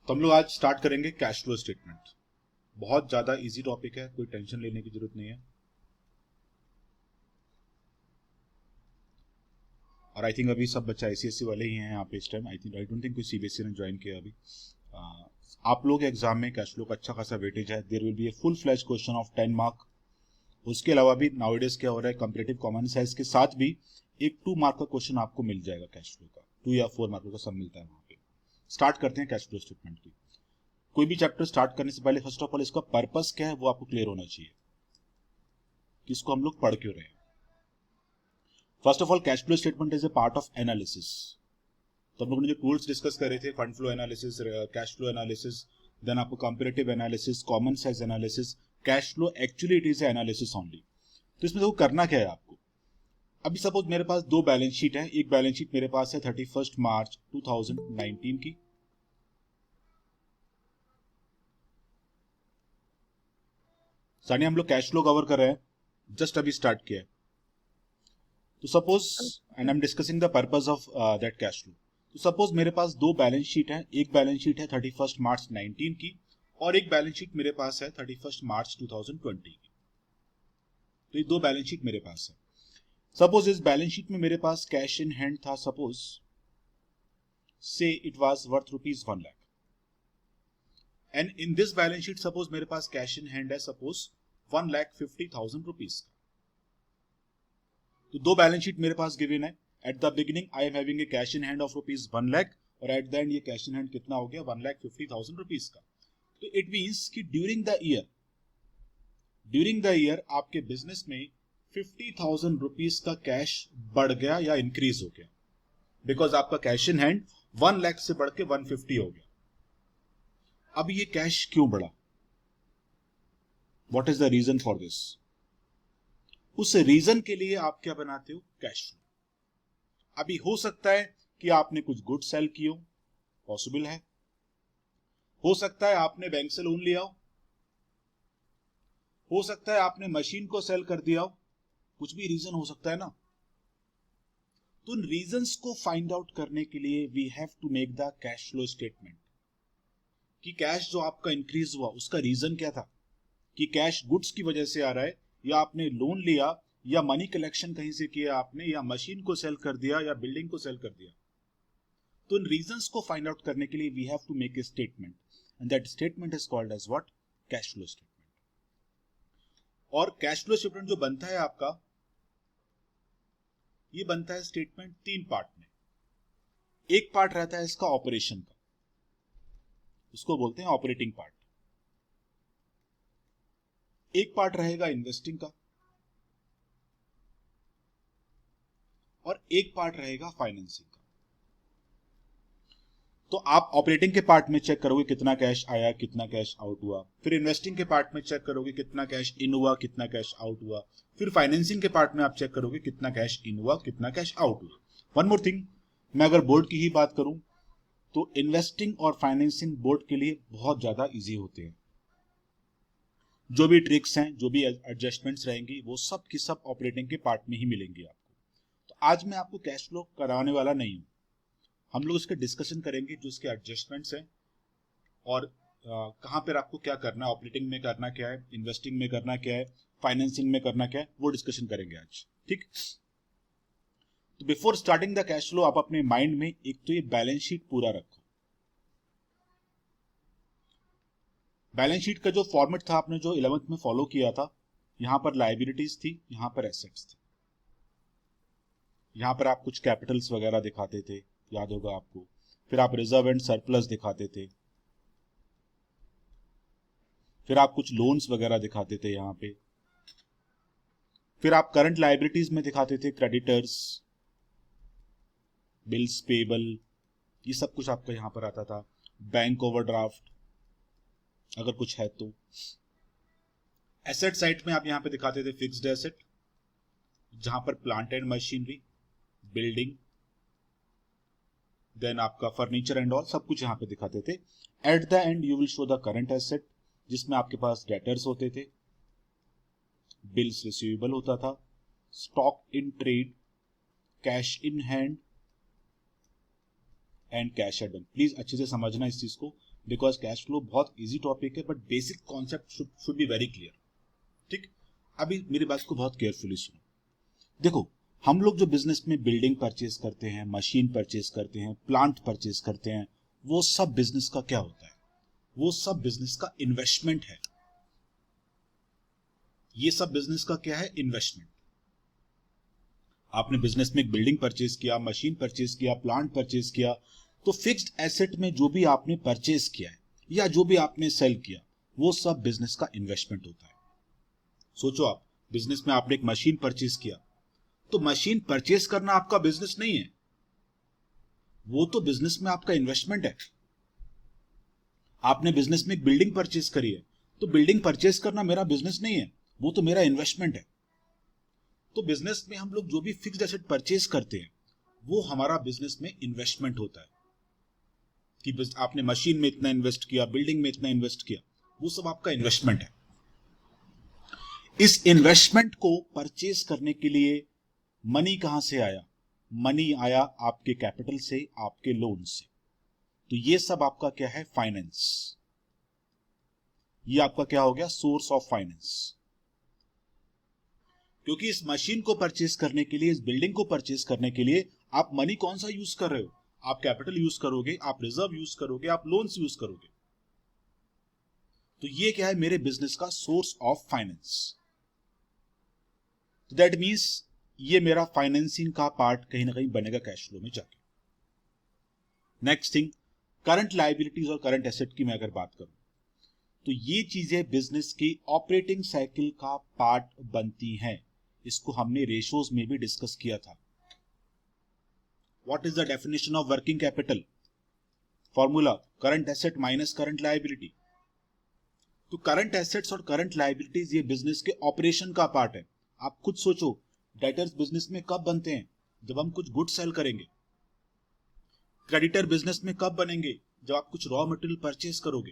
तो हम लोग आज स्टार्ट करेंगे कैश फ्लो स्टेटमेंट। बहुत ज्यादा इजी टॉपिक है, कोई टेंशन लेने की जरूरत नहीं है। और आई थिंक अभी सब बच्चा आईसीएससी वाले ही हैं यहाँ पे इस टाइम। आई डोंट थिंक कोई सीबीएसई ने ज्वाइन किया अभी। आप लोग एग्जाम में कैश फ्लो का अच्छा खासा वेटेज है। There will be a full flash question of 10 mark. उसके अलावा भी नाउडेज क्या हो रहा है, कंपैरेटिव कॉमन साइंस के साथ भी एक 2 मार्क का क्वेश्चन आपको मिल जाएगा कैश फ्लो का। 2 या 4 मार्क का सब मिलता है वहां पे। स्टार्ट करते हैं कैश फ्लो स्टेटमेंट की। कोई भी चैप्टर स्टार्ट करने से पहले फर्स्ट ऑफ ऑल इसका पर्पस क्या है वो आपको क्लियर होना चाहिए कि इसको हम लोग पढ़ क्यों रहे हैं। First of all cash flow statement is a part of analysis. तो हम लोगों ने जो टूल्स डिस्कस करे थे, fund flow analysis, cash flow analysis, then आपको comparative analysis, common size analysis, cash flow actually it is analysis only. तो इसमें देखो करना क्या है आपको। अभी सपोज मेरे पास दो बैलेंस शीट है। एक बैलेंस शीट मेरे पास है 31 मार्च 2019 की, सानी हम लोग कैश फ्लो कवर कर रहे हैं, जस्ट अभी स्टार्ट किया है। तो suppose and I am discussing the purpose of that cash flow. तो सपोज मेरे पास दो बैलेंस शीट है। एक बैलेंस शीट है 31 मार्च 19 की और एक बैलेंस शीट मेरे पास है 31 मार्च 2020 की। तो ये दो बैलेंस शीट मेरे पास है। सपोज इस बैलेंस शीट में मेरे पास कैश इन हैंड था, सपोज से it was worth ₹1 lakh. And in this balance sheet suppose मेरे पास कैश इन हैंड है सपोज ₹1,50,000 का। तो दो बैलेंस शीट मेरे पास गिवन है। Eight the beginning I am having a cash in hand of ₹1 lakh और एट द एंड ये कैश इन हैंड कितना हो गया, ₹1,50,000 का। तो इट मींस कि ड्यूरिंग द ईयर आपके बिजनेस में ₹50,000 का कैश बढ़ गया या इंक्रीज हो गया, बिकॉज आपका कैश इन हैंड 1 लाख से बढ़ के 150 हो गया। अब ये कैश क्यों बढ़ा? What is the reason for this? उस रीजन के लिए आप क्या बनाते हो, कैश फ्लो। अभी हो सकता है कि आपने कुछ गुड सेल किए हो, पॉसिबल है। हो सकता है आपने बैंक से लोन लिया हो सकता है आपने मशीन को सेल कर दिया हो, कुछ भी रीजन हो सकता है ना। तो उन रीजंस को फाइंड आउट करने के लिए we have to make the cash flow statement कि कैश जो आपका इंक्रीज हुआ उसका रीजन क्या था, कि कैश गुड्स की वजह से आ रहा है या आपने लोन लिया या मनी कलेक्शन कहीं से किया आपने या मशीन को सेल कर दिया या बिल्डिंग को सेल कर दिया। तो इन रीजंस को फाइंड आउट करने के लिए we have to make a statement and that statement is called as what, cash flow statement. और कैश फ्लो स्टेटमेंट जो बनता है आपका, ये बनता है स्टेटमेंट 3 पार्ट में। एक पार्ट रहता है इसका ऑपरेशन का, उसको बोलते हैं ऑपरेटिंग पार्ट। एक पार्ट रहेगा इन्वेस्टिंग का और एक पार्ट रहेगा फाइनेंसिंग का। तो आप ऑपरेटिंग के पार्ट में चेक करोगे कितना कैश आया, कितना कैश आउट हुआ। फिर इन्वेस्टिंग के पार्ट में चेक करोगे कितना कैश इन हुआ, कितना कैश आउट हुआ। फिर फाइनेंसिंग के पार्ट में आप चेक करोगे कितना कैश इन हुआ, कितना कैश आउट हुआ। वन मोर थिंग, मैं अगर बोर्ड की ही बात करूं तो इन्वेस्टिंग और फाइनेंसिंग बोर्ड के लिए बहुत ज्यादा इजी होते हैं। जो भी ट्रिक्स हैं, जो भी एडजस्टमेंट्स रहेंगी, वो सब की सब ऑपरेटिंग के पार्ट में ही मिलेंगी आपको। तो आज मैं आपको कैश फ्लो कराने वाला नहीं हूं। हम लोग इसके डिस्कशन करेंगे जो इसके एडजस्टमेंट्स हैं और कहां पर आपको क्या करना है, ऑपरेटिंग में करना क्या है, इन्वेस्टिंग में करना क्या है, फाइनेंसिंग में करना क्या है, वो डिस्कशन करेंगे आज। ठीक। तो before starting the cash flow आप अपने माइंड में एक तो ये बैलेंस शीट पूरा रखो। बैलेंस शीट का जो फॉर्मेट था आपने जो 11th में फॉलो किया था, यहां पर लायबिलिटीज थी, यहां पर एसेट्स थी। यहां पर आप कुछ कैपिटल्स वगैरह दिखाते थे, याद होगा आपको। फिर आप रिजर्व एंड सरप्लस दिखाते थे। फिर आप कुछ लोन्स वगैरह दिखाते थे यहां पे। फिर आप करंट लायबिलिटीज में दिखाते थे क्रेडिटर्स, बिल्स पेबल, ये सब कुछ आपका यहां पर आता था। बैंक ओवरड्राफ्ट अगर कुछ है तो। एसेट साइड में आप यहां पे दिखाते थे फिक्स्ड एसेट, जहां पर plant and machinery, building, then आपका फर्नीचर एंड ऑल सब कुछ यहां पे दिखाते थे। At the end you will show the current asset, जिसमें आपके पास डेटर्स होते थे, बिल्स रिसीवेबल होता था, stock in trade, cash in hand and cash at bank. Please अच्छे से समझना इस चीज को, बिकॉज कैश फ्लो बहुत इजी टॉपिक है, but basic concept should be very clear. ठीक, अभी मेरी बात को बहुत केयरफुली सुनो। देखो, हम लोग जो बिजनेस में बिल्डिंग परचेज करते हैं, मशीन परचेज करते हैं, प्लांट परचेज करते हैं, वो सब बिजनेस का क्या होता है? वो सब बिजनेस का इन्वेस्टमेंट है। ये सब बिजनेस का क्या है? इन्वेस्टमेंट। आपने बिजनेस में एक बिल्डिंग परचेज किया, मशीन परचेज किया, प्लांट परचेज किया, तो फिक्स्ड एसेट में जो भी आपने परचेज किया है या जो भी आपने सेल किया, वो सब बिजनेस का इन्वेस्टमेंट होता है। सोचो, आप बिजनेस में आपने एक मशीन परचेज किया, तो मशीन परचेज करना आपका बिजनेस नहीं है, वो तो बिजनेस में आपका इन्वेस्टमेंट है। आपने बिजनेस में एक बिल्डिंग परचेज करी है, तो बिल्डिंग परचेज करना मेरा बिजनेस नहीं है, वो तो मेरा इन्वेस्टमेंट है। तो बिजनेस में हम लोग जो भी फिक्स्ड एसेट परचेज करते हैं, वो हमारा बिजनेस में इन्वेस्टमेंट होता है। कि आपने मशीन में इतना इन्वेस्ट किया, बिल्डिंग में इतना इन्वेस्ट किया, वो सब आपका इन्वेस्टमेंट है। इस इन्वेस्टमेंट को परचेज करने के लिए मनी कहां से आया? मनी आया आपके कैपिटल से, आपके लोन से। तो ये सब आपका क्या है? फाइनेंस। ये आपका क्या हो गया? Source of finance. क्योंकि इस मशीन को परचेज करने के लिए, इस बिल्डिंग को परचेज करने के लिए आप मनी कौन सा यूज कर रहे हो? आप कैपिटल यूज करोगे, आप रिजर्व यूज करोगे, आप लोन्स यूज करोगे। तो ये क्या है? मेरे बिजनेस का सोर्स ऑफ फाइनेंस। तो दैट मींस ये मेरा फाइनेंसिंग का पार्ट कहीं ना कहीं बनेगा कैश फ्लो में जाके। नेक्स्ट थिंग, करंट लायबिलिटीज और करंट एसेट की मैं अगर बात करूं, तो ये चीजें बिजनेस की ऑपरेटिंग साइकिल का पार्ट बनती हैं। इसको हमने रेशियोज में भी डिस्कस किया था। What is the definition of working capital? Formula current asset minus current liability. तो करंट एसेट्स और करंट लायबिलिटीज ये बिजनेस के ऑपरेशन का पार्ट है। आप खुद सोचो, डेटर्स बिजनेस में कब बनते हैं? जब हम कुछ गुड सेल करेंगे। क्रेडिटर बिजनेस में कब बनेंगे? जब आप कुछ रॉ मटेरियल परचेज करोगे।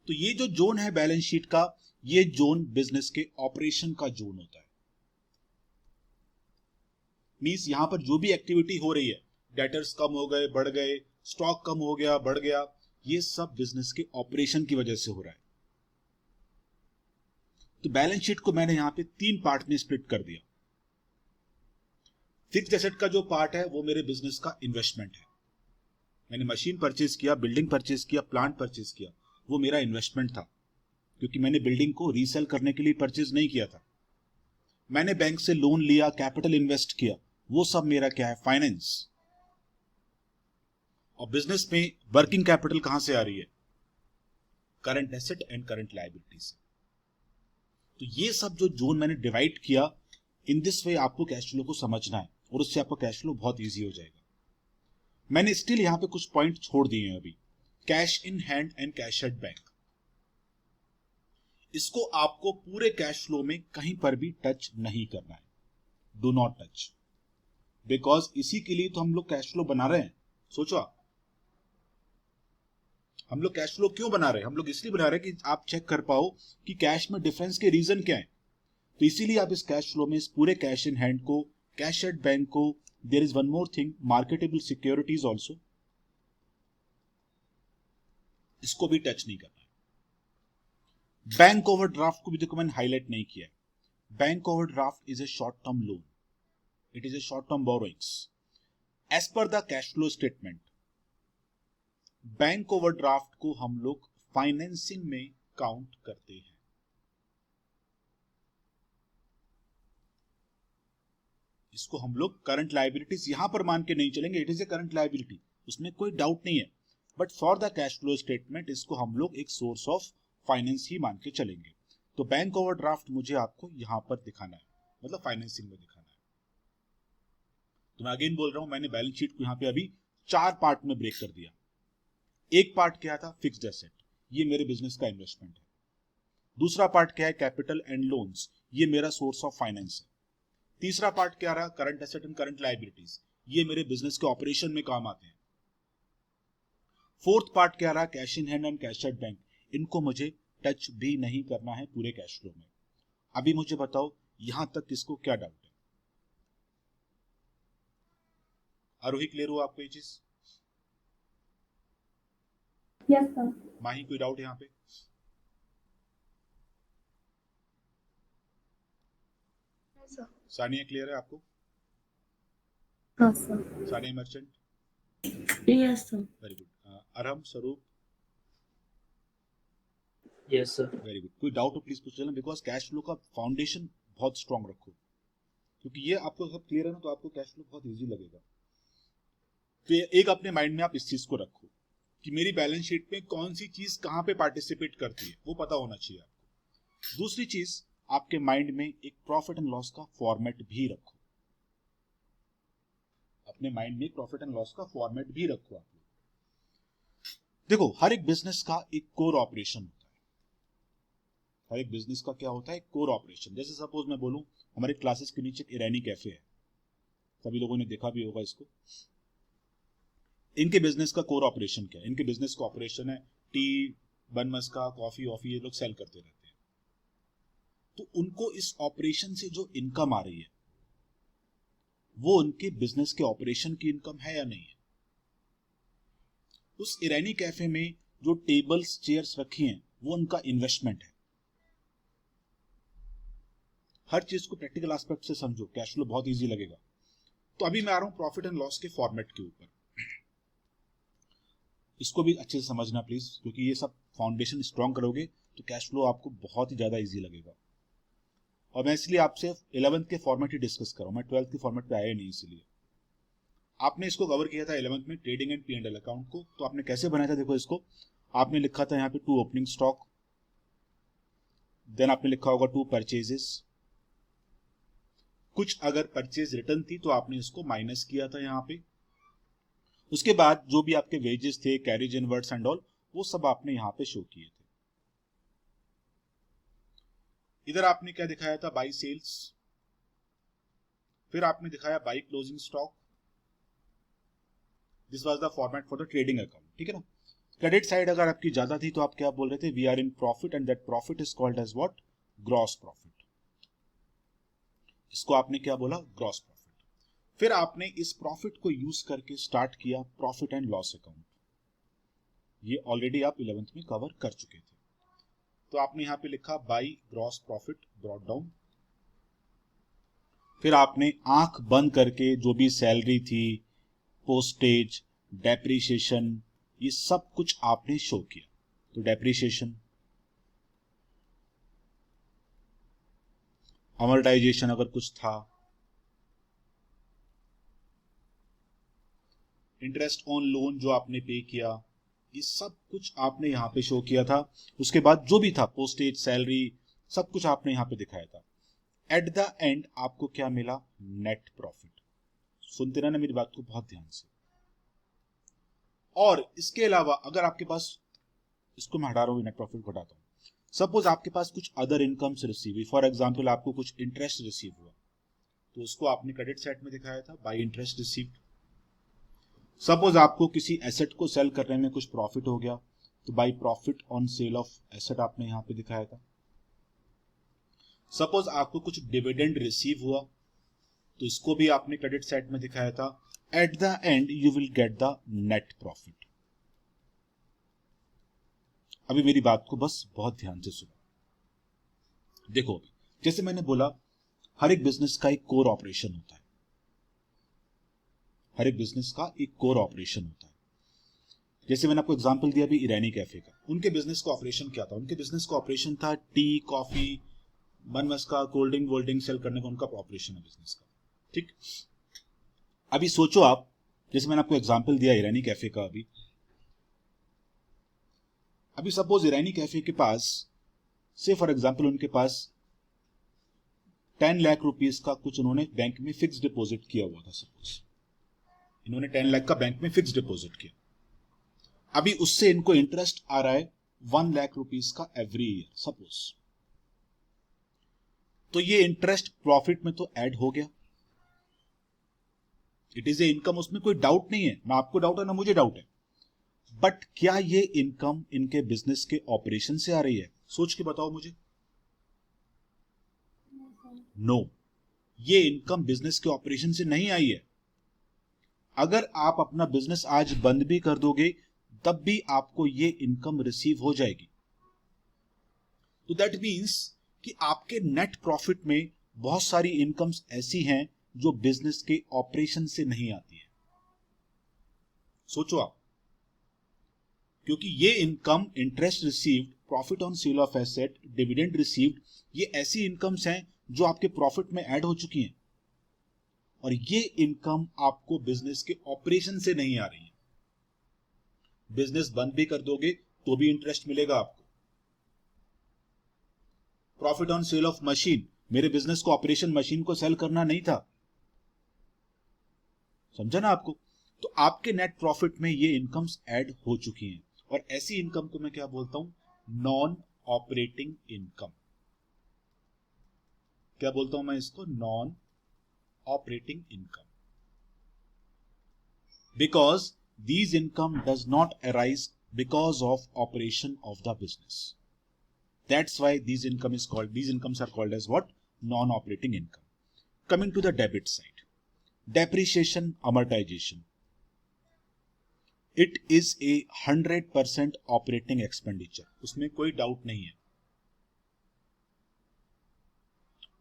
तो ये जो जोन है बैलेंस शीट का, ये जोन बिजनेस के ऑपरेशन का जोन होता है। मींस यहां पर जो भी एक्टिविटी हो रही है, डेटर्स कम हो गए, बढ़ गए, स्टॉक कम हो गया, बढ़ गया, ये सब बिजनेस के ऑपरेशन की वजह से हो रहा है। तो बैलेंस शीट को मैंने यहां पे 3 पार्ट में स्प्लिट कर दिया। फिक्स्ड एसेट का जो पार्ट है वो मेरे बिजनेस का इन्वेस्टमेंट है। मैंने मशीन परचेज किया, बिल्डिंग परचेज किया, प्लांट परचेज किया, वो मेरा इन्वेस्टमेंट था, क्योंकि मैंने बिल्डिंग को रीसेल करने के लिए परचेज नहीं किया था। मैंने बैंक से लोन लिया, कैपिटल इन्वेस्ट किया, वो सब मेरा क्या है? फाइनेंस। और बिजनेस में वर्किंग कैपिटल कहां से आ रही है? Current asset and current liability से। तो ये सब जो जोन मैंने डिवाइड किया, इन दिस वे आपको कैश फ्लो को समझना है, और उससे आपका कैश फ्लो बहुत इजी हो जाएगा। मैंने स्टिल यहां पे कुछ पॉइंट छोड़ दिए हैं अभी। Cash in hand and cash at bank, इसको आपको पूरे कैश फ्लो में कहीं पर भी टच नहीं करना है। डू नॉट टच, बिकॉज इसी के लिए तो हम लोग कैश फ्लो बना रहे हैं। सोचो आप, हम लोग कैश फ्लो क्यों बना रहे हैं? हम लोग इसलिए बना रहे हैं कि आप चेक कर पाओ कि कैश में डिफरेंस के रीजन क्या है। तो इसीलिए आप इस कैश फ्लो में इस पूरे कैश इन हैंड को, कैश एट बैंक को, there is one more thing, marketable securities also, इसको भी टच नहीं करना है। बैंक ओवरड्राफ्ट को भी देखो मैंने हाईलाइट नहीं किया है। Bank overdraft is a short term loan, it is a short term borrowings. As per the cash flow statement, bank overdraft को हम लोग फाइनेंसिंग में काउंट करते हैं। इसको हम लोग करंट लायबिलिटीज यहां पर मान के नहीं चलेंगे, it is A current liability, उसमें कोई डाउट नहीं है। But for the cash flow statement इसको हम लोग एक सोर्स ऑफ फाइनेंस ही मान के चलेंगे। तो बैंक ओवरड्राफ्ट मुझे आपको यहां पर दिखाना है, मतलब फाइनेंसिंग में दिखाना है। तो मैं अगेन बोल रहा हूं, मैंने बैलेंस शीट को यहां पे अभी 4 पार्ट में ब्रेक कर दिया। एक पार्ट क्या था? फिक्स्ड एसेट, ये मेरे बिजनेस का इन्वेस्टमेंट है। दूसरा पार्ट क्या है? कैपिटल एंड लोन्स, ये मेरा सोर्स ऑफ फाइनेंस है। तीसरा पार्ट क्या रहा? Current asset and current liabilities, ये मेरे बिजनेस के ऑपरेशन में काम आते हैं। फोर्थ पार्ट क्या रहा? Cash in hand and cash at bank, इनको मुझे टच भी नहीं करना है पूरे कैश फ्लो में। अभी मुझे बताओ यहां तक किसको क्या डाउट है? आरोही, क्लियर हुआ आपको ये चीज? Yes sir. माही कोई डाउट यहाँ पे? सानिया क्लियर है आपको? हाँ sir. Sania Merchant, yes sir. Very good. Arham, Swaroop, yes sir. Very good. कोई डाउट हो प्लीज पूछ लेना, बिकॉज कैश फ्लो का फाउंडेशन बहुत स्ट्रांग रखो, क्योंकि ये आपको सब क्लियर है ना तो आपको कैश फ्लो बहुत इजी लगेगा। तो एक अपने माइंड में आप इस चीज को रखो कि मेरी बैलेंस शीट में कौन सी चीज कहां पे पार्टिसिपेट करती है, वो पता होना चाहिए आपको। दूसरी चीज, आपके माइंड में एक प्रॉफिट एंड लॉस का फॉर्मेट भी रखो, अपने माइंड में प्रॉफिट एंड लॉस का फॉर्मेट भी रखो आप लोग। देखो, हर एक बिजनेस का एक कोर ऑपरेशन होता है, हर एक बिजनेस का क्या होता है, कोर ऑपरेशन। जैसे सपोज मैं बोलूं, हमारे क्लासेस के नीचे ईरानी कैफे है, सभी लोगों ने देखा भी होगा इसको। इनके बिजनेस का कोर ऑपरेशन क्या है? इनके बिजनेस का ऑपरेशन है टी, बन मस्का, कॉफी ऑफी, ये लोग सेल करते रहते हैं। तो उनको इस ऑपरेशन से जो इनकम आ रही है वो उनके बिजनेस के ऑपरेशन की इनकम है या नहीं है? उस ईरानी कैफे में जो टेबल्स चेयर्स रखी हैं वो उनका इन्वेस्टमेंट है। हर चीज को प्रैक्टिकल एस्पेक्ट से समझो, कैश फ्लो बहुत इजी लगेगा। तो अभी मैं आ रहा हूं प्रॉफिट एंड लॉस के फॉर्मेट के ऊपर, इसको भी अच्छे से समझना प्लीज, क्योंकि ये सब फाउंडेशन स्ट्रांग करोगे तो कैश फ्लो आपको बहुत ही ज्यादा इजी लगेगा। और मैं इसलिए आपसे 11th के फॉर्मेट ही डिस्कस कर रहा हूं, मैं 12th के फॉर्मेट पे आया नहीं। इसलिए आपने इसको कवर किया था 11th में, ट्रेडिंग एंड P&L अकाउंट को। तो आपने कैसे बनाया था? देखो, इसको आपने लिखा था यहाँ पे 2 ओपनिंग स्टॉक, देन आपने लिखा होगा 2 परचेजेस, कुछ अगर परचेज रिटर्न थी तो आपने इसको माइनस किया था यहाँ पे। उसके बाद जो भी आपके वेजेस थे, कैरेज इनवर्ट्स एंड ऑल, वो सब आपने यहाँ पे शो किए थे। इधर आपने क्या दिखाया था? बाई सेल्स, फिर आपने दिखाया by closing stock. This was the format for the trading account, ठीक है ना। क्रेडिट साइड अगर आपकी ज्यादा थी तो आप क्या बोल रहे थे? We are in profit and that profit is called as what? Gross profit. इसको आपने क्या बोला? Gross profit. फिर आपने इस प्रॉफिट को यूज करके स्टार्ट किया प्रॉफिट एंड लॉस अकाउंट। ये ऑलरेडी आप 11th में कवर कर चुके थे। तो आपने यहां पे लिखा by gross profit brought down. फिर आपने आंख बंद करके जो भी सैलरी थी, पोस्टेज, डेप्रीशिएशन, ये सब कुछ आपने शो किया। तो डेप्रीशिएशन, अमोर्टाइजेशन अगर कुछ था, इंटरेस्ट ऑन लोन जो आपने पे किया, ये सब कुछ आपने यहां पे शो किया था। उसके बाद जो भी था, पोस्टेज, सैलरी, सब कुछ आपने यहां पे दिखाया था। एट द एंड आपको क्या मिला? Net profit. सुनते रहना मेरी बात को बहुत ध्यान से। और इसके अलावा अगर आपके पास, इसको मैं हटा रहा हूं, नेट प्रॉफिट को हटाता हूं। सपोज आपके पास कुछ अदर इनकम्स रिसीव हुई, फॉर एग्जांपल आपको कुछ इंटरेस्ट रिसीव हुआ, तो उसको आपने क्रेडिट साइड में दिखाया था बाय इंटरेस्ट रिसीव्ड। सपोज आपको किसी एसेट को सेल करने में कुछ प्रॉफिट हो गया, तो by profit on sale of asset आपने यहां पे दिखाया था। सपोज आपको कुछ डिविडेंड रिसीव हुआ, तो इसको भी आपने क्रेडिट साइड में दिखाया था। Eight the end you will get the net profit. अभी मेरी बात को बस बहुत ध्यान से सुनो। देखो, अभी जैसे मैंने बोला, हर एक बिजनेस का एक कोर ऑपरेशन होता है, हर एक बिजनेस का एक कोर ऑपरेशन होता है। जैसे मैंने आपको एग्जांपल दिया अभी ईरानी कैफे का, उनके बिजनेस का ऑपरेशन क्या था? उनके बिजनेस का ऑपरेशन था टी, कॉफी, बन मस्का, कोल्ड ड्रिंक वोल्ड ड्रिंक सेल करने का उनका ऑपरेशन है बिजनेस का, ठीक। अभी सोचो आप, जैसे मैंने आपको एग्जांपल दिया ईरानी कैफे का, अभी सपोज ईरानी कैफे के पास से फॉर एग्जांपल उनके पास 10 लाख रुपीस का कुछ उन्होंने बैंक में फिक्स डिपॉजिट किया हुआ था। सपोज इन्होंने 10 लाख का बैंक में फिक्स डिपॉजिट किया, अभी उससे इनको इंटरेस्ट आ रहा है 1 लाख रुपीस का एवरी ईयर सपोज। तो ये इंटरेस्ट प्रॉफिट में तो ऐड हो गया, इट इज ए इनकम, उसमें कोई डाउट नहीं है, ना आपको डाउट है ना मुझे डाउट है। बट क्या ये इनकम इनके बिजनेस के ऑपरेशन से आ रही है? सोच के बताओ मुझे। नो, ये इनकम बिजनेस के ऑपरेशन से नहीं आई है। अगर आप अपना बिजनेस आज बंद भी कर दोगे, तब भी आपको ये इनकम रिसीव हो जाएगी। तो दैट मीन्स कि आपके नेट प्रॉफिट में बहुत सारी इनकम्स ऐसी हैं जो बिजनेस के ऑपरेशन से नहीं आती है। सोचो आप, क्योंकि ये income, interest received, profit on sale of asset, dividend received, ये ऐसी इनकम्स हैं जो आपके प्रॉफिट में ऐड हो चुकी हैं, और ये इनकम आपको बिजनेस के ऑपरेशन से नहीं आ रही है। बिजनेस बंद भी कर दोगे तो भी इंटरेस्ट मिलेगा आपको। Profit on sale of machine, मेरे बिजनेस को ऑपरेशन मशीन को सेल करना नहीं था, समझा ना आपको? तो आपके नेट प्रॉफिट में ये इनकम्स ऐड हो चुकी हैं, और ऐसी इनकम को मैं क्या बोलता हूं? Non operating income. क्या बोलता हूं मैं इसको? Non operating income. Because these income does not arise because of operation of the business. That's why these incomes are called as what? Non-operating income. Coming to the debit side, depreciation, amortization. It is a 100% operating expenditure. उसमें कोई doubt नहीं है।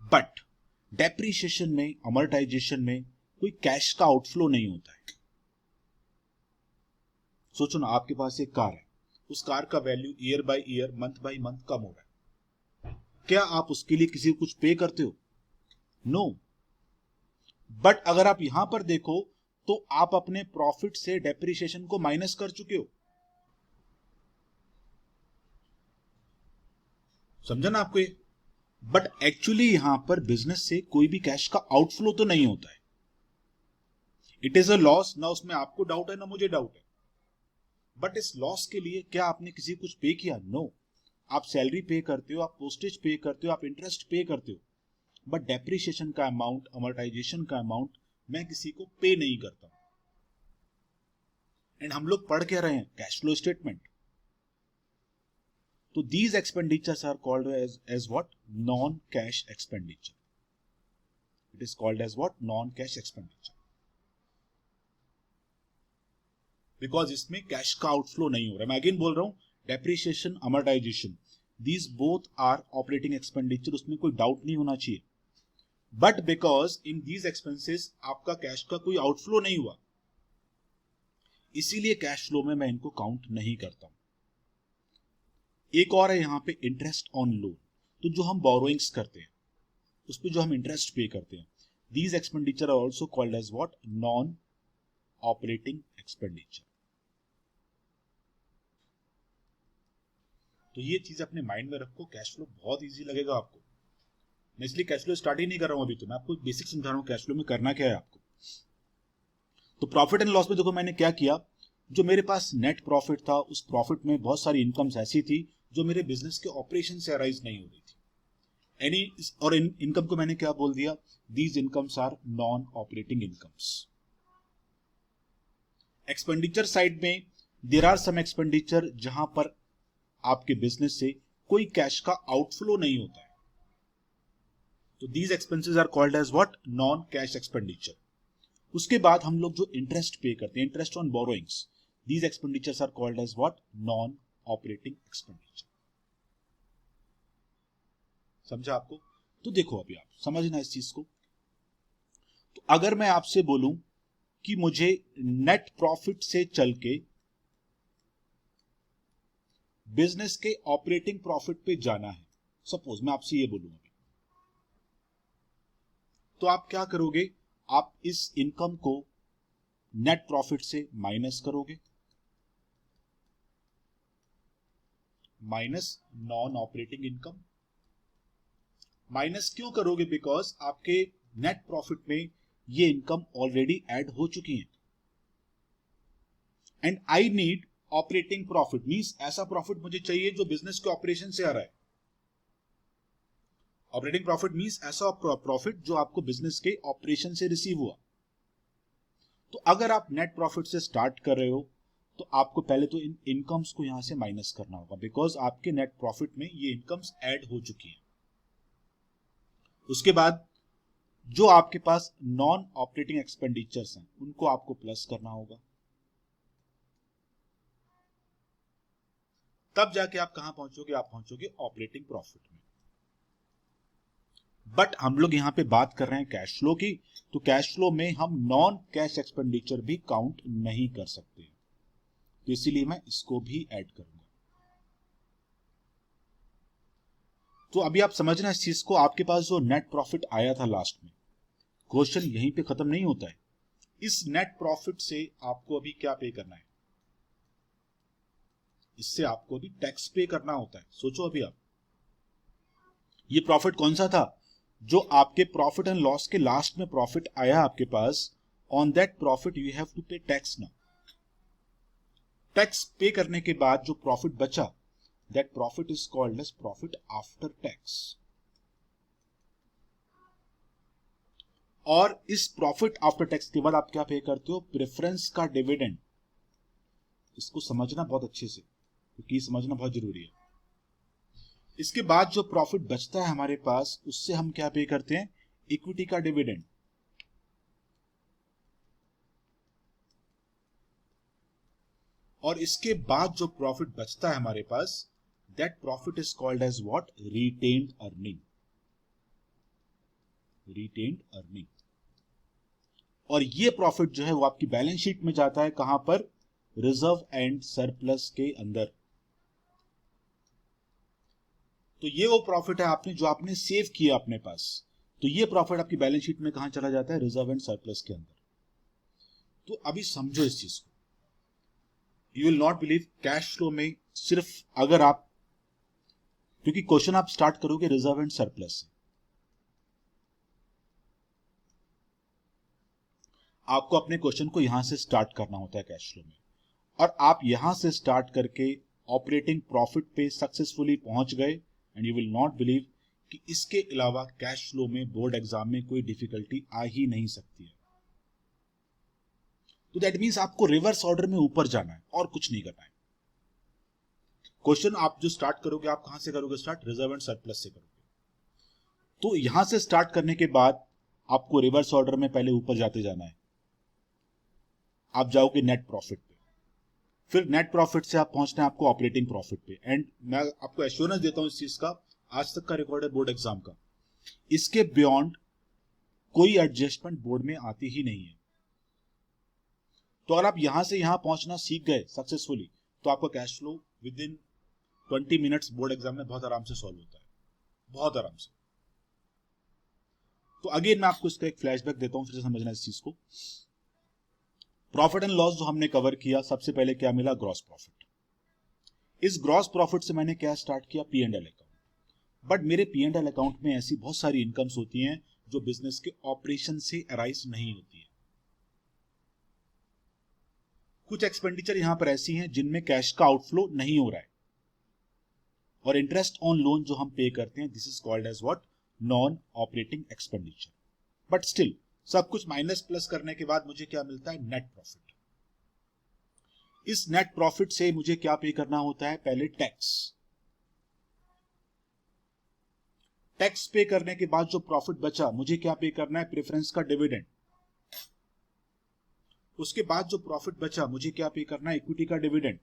But depreciation में, amortisation में कोई cash का outflow नहीं होता है। सोचो ना, आपके पास एक कार है, उस कार का value year by year, month by month कम हो रहा है। क्या आप उसके लिए किसी को कुछ पे करते हो? नो। बट अगर आप यहां पर देखो तो आप अपने प्रॉफिट से डेप्रिसिएशन को माइनस कर चुके हो। समझा ना आपको ये? बट एक्चुअली यहां पर बिजनेस से कोई भी कैश का आउटफ्लो तो नहीं होता है। It is a loss. ना उसमें आपको डाउट है ना मुझे डाउट है। बट इस लॉस के लिए क्या आपने किसी को कुछ पे किया? नो। आप सैलरी पे करते हो, आप पोस्टेज पे करते हो, आप इंटरेस्ट पे करते हो, बट डेप्रिसिएशन का अमाउंट, अमोर्टाइजेशन का अमाउंट मैं किसी को पे नहीं करता। एंड हम लोग पढ़ क्या रहे हैं? Cash flow statement. तो these expenditures are called as what? Non cash expenditure. It is called as what? Non cash expenditure. Because इसमें कैश का आउटफ्लो नहीं हो रहा है। मैं अगेन बोल रहा हूं, depreciation, amortisation, these both are operating expenditure, उसमें कोई डाउट नहीं होना चाहिए। But because in these expenses आपका कैश का कोई आउटफ्लो नहीं हुआ, इसीलिए कैश फ्लो में मैं इनको काउंट नहीं करता हूं। एक और है यहां पे इंटरेस्ट ऑन लोन। तो जो हम बोरोइंग्स करते हैं, उस पर जो हम इंटरेस्ट पे करते हैं, these expenditure are also called as what? Non operating expenditure. तो ये चीज अपने माइंड में रखो। कैश फ्लो बहुत इजी लगेगा आपको। मैं इसलिए कैश फ्लो स्टार्ट ही नहीं कर रहा हूं अभी, तो मैं आपको बेसिक समझा रहा हूं कैश फ्लो में करना क्या है आपको। तो प्रॉफिट एंड लॉस में देखो मैंने क्या किया। जो मेरे पास नेट प्रॉफिट था, उस प्रॉफिट में बहुत सारी इनकम्स ऐसी थी जो मेरे बिजनेस के ऑपरेशन से अराइज नहीं हो रही थी। और इनकम को मैंने क्या बोल दिया? These incomes are non operating incomes. Expenditure side में देयर आर सम एक्सपेंडिचर जहां पर आपके बिजनेस से कोई कैश का आउटफ्लो नहीं होता है। तो these expenses are called as what? Non cash expenditure. उसके बाद हम लोग जो इंटरेस्ट पे करते हैं, interest on borrowings, these expenditures are called as what? Non operating expenditure. समझा आपको? तो देखो अभी आप समझना इस चीज को। तो अगर मैं आपसे बोलूं कि मुझे नेट प्रॉफिट से चल के बिजनेस के ऑपरेटिंग प्रॉफिट पे जाना है, सपोज मैं आपसे ये बोलूं अभी, तो आप क्या करोगे? आप इस इनकम को नेट प्रॉफिट से माइनस करोगे, minus non operating income. Minus क्यों करोगे? बिकॉज आपके नेट प्रॉफिट में ये इनकम ऑलरेडी ऐड हो चुकी है। And I need operating profit, means ऐसा प्रॉफिट मुझे चाहिए जो बिजनेस के ऑपरेशन से आ रहा है। ऑपरेटिंग प्रॉफिट मींस ऐसा प्रॉफिट जो आपको बिजनेस के ऑपरेशन से रिसीव हुआ। तो अगर आप नेट प्रॉफिट से स्टार्ट कर रहे हो तो आपको पहले तो इन इनकम्स को यहां से माइनस करना होगा, बिकॉज आपके नेट प्रॉफिट में ये इनकम्स ऐड हो चुकी हैं। उसके बाद जो आपके पास नॉन ऑपरेटिंग एक्सपेंडिचर्स हैं उनको आपको प्लस करना होगा। तब जाके आप कहां पहुंचोगे, आप पहुंचोगे ऑपरेटिंग प्रॉफिट में। बट हम लोग यहां पे बात कर रहे हैं कैश फ्लो की, तो कैश फ्लो में हम नॉन कैश एक्सपेंडिचर भी काउंट नहीं कर सकते, तो इसीलिए मैं इसको भी ऐड करूंगा। तो अभी आप समझ रहे हैं इस चीज को, आपके पास जो नेट प्रॉफिट आया था लास्ट में, क्वेश्चन यहीं पे खत्म नहीं होता है। इस नेट प्रॉफिट से आपको अभी क्या पे करना है, इससे आपको अभी टैक्स पे करना होता है। सोचो अभी आप, ये प्रॉफिट कौन सा था, जो आपके प्रॉफिट एंड लॉस के लास्ट में प्रॉफिट आया आपके पास, on that profit you have to pay tax now. Tax pay करने के बाद जो प्रॉफिट बचा, that profit is called as profit after tax. और इस प्रॉफिट आफ्टर टैक्स के बाद आप क्या पे करते हो, प्रेफरेंस का डिविडेंड। इसको समझना बहुत अच्छे से, क्योंकि समझना बहुत जरूरी है। इसके बाद जो प्रॉफिट बचता है हमारे पास, उससे हम क्या पे करते हैं, इक्विटी का डिविडेंड। और इसके बाद जो प्रॉफिट बचता है हमारे पास, that profit is called as what, retained earning. Retained earning. और ये प्रॉफिट जो है वो आपकी बैलेंस शीट में जाता है, कहां पर, रिजर्व एंड सरप्लस के अंदर। तो ये वो प्रॉफिट है आपने जो आपने सेव किया अपने पास, तो ये प्रॉफिट आपकी बैलेंस शीट में कहां चला जाता है, रिजर्व एंड सरप्लस के अंदर। तो अभी समझो इस चीज को, you will not believe, cash flow में सिर्फ अगर आप, क्योंकि क्वेश्चन आप स्टार्ट करोगे रिजर्व एंड सरप्लस से, आपको अपने क्वेश्चन को यहां से स्टार्ट करना होता है कैश फ्लो में, और आप यहां से स्टार्ट करके ऑपरेटिंग प्रॉफिट पे सक्सेसफुली पहुंच गए, and you will not believe कि इसके अलावा कैश फ्लो में बोर्ड एग्जाम में कोई डिफिकल्टी आ ही नहीं सकती है। तो दैट मींस आपको रिवर्स ऑर्डर में ऊपर जाना है और कुछ नहीं करना है। क्वेश्चन आप जो स्टार्ट करोगे, आप कहां से करोगे स्टार्ट, रिजर्व एंड सरप्लस से करोगे। तो यहां से स्टार्ट करने के बाद आपको रिवर्स ऑर्डर में पहले ऊपर जाते जाना है। आप जाओगे नेट प्रॉफिट पे, फिर नेट प्रॉफिट से आप पहुंचना है आपको ऑपरेटिंग प्रॉफिट पे। एंड मैं आपको एश्योरेंस देता हूं इस चीज का, आज तक का रिकॉर्ड है बोर्ड एग्जाम का, इसके बियॉन्ड कोई एडजस्टमेंट बोर्ड में आती ही नहीं है। तो अगर आप यहां से यहां पहुंचना सीख गए सक्सेसफुली, तो आपका cash flow with in 20 minutes board exam में बहुत आराम से सॉल्व होता है, बहुत आराम से। तो अगेन मैं आपको इसका एक फ्लैशबैक देता हूं, फिर से समझना इस चीज को। प्रॉफिट एंड लॉस जो हमने कवर किया, सबसे पहले क्या मिला, ग्रॉस प्रॉफिट। इस ग्रॉस प्रॉफिट से मैंने क्या स्टार्ट किया, P and L account. But मेरे पी एंड एल अकाउंट में ऐसी बहुत सारी इनकम्स होती हैं जो बिजनेस के ऑपरेशन से अराइज नहीं होती है। कुछ एक्सपेंडिचर यहां पर ऐसी हैं जिनमें कैश का आउटफ्लो नहीं हो रहा है, और इंटरेस्ट ऑन लोन जो हम पे करते हैं, this is called as what, non operating expenditure. But still सब कुछ माइनस प्लस करने के बाद मुझे क्या मिलता है, नेट प्रॉफिट। इस नेट प्रॉफिट से मुझे क्या पे करना होता है, पहले टैक्स। टैक्स पे करने के बाद जो प्रॉफिट बचा, मुझे क्या पे करना है, प्रेफरेंस का डिविडेंड। उसके बाद जो प्रॉफिट बचा, मुझे क्या पे करना है, इक्विटी का डिविडेंड।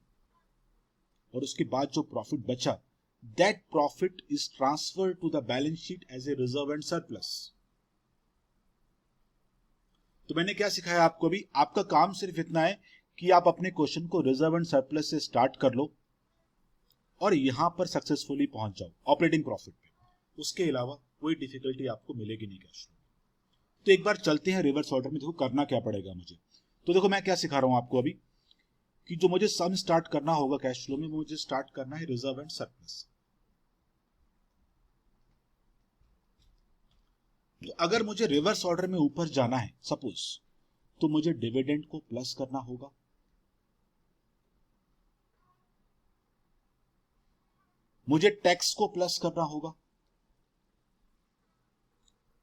और उसके बाद जो प्रॉफिट बचा, that profit is transfer to the balance sheet as a reserve and surplus. तो मैंने क्या सिखाया आपको अभी, आपका काम सिर्फ इतना है कि आप अपने क्वेश्चन को रिजर्व एंड सरप्लस से स्टार्ट कर लो और यहां पर सक्सेसफुली पहुंच जाओ ऑपरेटिंग प्रॉफिट पे। उसके अलावा कोई डिफिकल्टी आपको मिलेगी नहीं कैश फ्लो। तो एक बार चलते हैं रिवर्स ऑर्डर में, देखो करना क्या पड़ेगा मुझे। तो देखो मैं क्या सिखा रहा हूं आपको अभी, कि जो मुझे सम स्टार्ट करना होगा कैश फ्लो में, मुझे स्टार्ट करना है रिजर्व एंड सरप्लस। तो अगर मुझे रिवर्स ऑर्डर में ऊपर जाना है सपोज, तो मुझे डिविडेंड को प्लस करना होगा, मुझे टैक्स को प्लस करना होगा।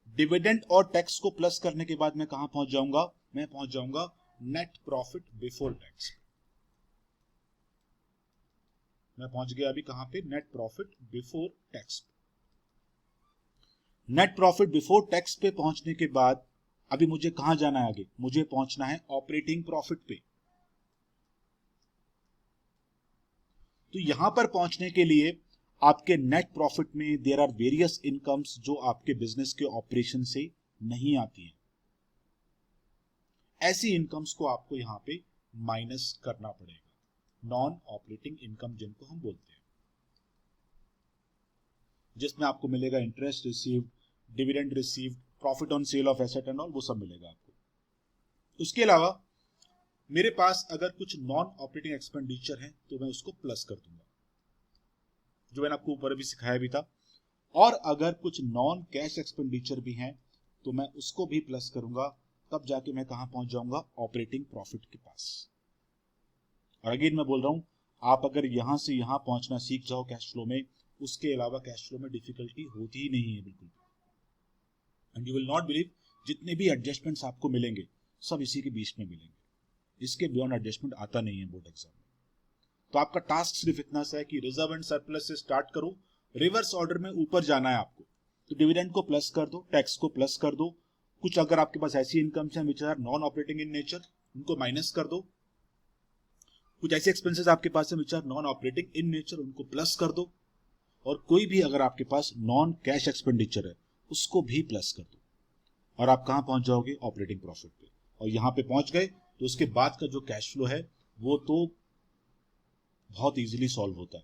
डिविडेंड और टैक्स को प्लस करने के बाद मैं कहां पहुंच जाऊंगा, मैं पहुंच जाऊंगा नेट प्रॉफिट बिफोर टैक्स। मैं पहुंच गया अभी कहां पे, net profit before tax. Net profit before tax पे पहुंचने के बाद अभी मुझे कहां जाना है, आगे मुझे पहुंचना है ऑपरेटिंग प्रॉफिट पे। तो यहां पर पहुंचने के लिए आपके नेट प्रॉफिट में देयर आर वेरियस इनकम्स जो आपके बिजनेस के ऑपरेशन से नहीं आती हैं। ऐसी इनकम्स को आपको यहां पे माइनस करना पड़ेगा, नॉन ऑपरेटिंग इनकम जिनको हम बोलते हैं, जिसमें आपको मिलेगा interest received, dividend received, profit on sale of asset and all, वो सब मिलेगा आपको। उसके अलावा मेरे पास अगर कुछ नॉन ऑपरेटिंग एक्सपेंडिचर है तो मैं उसको प्लस कर दूंगा, जो मैंने आपको ऊपर भी सिखाया भी था। और अगर कुछ नॉन कैश एक्सपेंडिचर भी हैं तो मैं उसको भी प्लस करूंगा, तब जाके मैं कहां पहुंच जाऊंगा, ऑपरेटिंग प्रॉफिट के पास। और अगेन मैं बोल रहा हूं, आप अगर यहां से यहां पहुंचना सीख जाओ कैश फ्लो में, उसके अलावा कैश फ्लो में डिफिकल्टी होती ही नहीं है बिल्कुल। And you will not believe, जितने भी एडजस्टमेंट्स आपको मिलेंगे सब इसी के बीच में मिलेंगे, इसके बियॉन्ड एडजस्टमेंट आता नहीं है बोर्ड एग्जाम में। तो आपका टास्क सिर्फ इतना सा है कि रिजर्व एंड सरप्लस से स्टार्ट करो, रिवर्स ऑर्डर में ऊपर जाना है आपको। तो डिविडेंड को प्लस कर दो, टैक्स को प्लस कर दो, कुछ अगर आपके पास ऐसी इनकम्स हैं which are non operating in nature, उनको माइनस कर दो, कुछ ऐसे एक्सपेंसेस आपके पास हैं which are non operating in nature, उनको प्लस कर दो, और कोई भी अगर आपके पास नॉन कैश एक्सपेंडिचर है उसको भी प्लस कर दो, और आप कहां पहुंच जाओगे, ऑपरेटिंग प्रॉफिट पे। और यहां पे पहुंच गए तो उसके बाद का जो कैश फ्लो है वो तो बहुत इजीली सॉल्व होता है।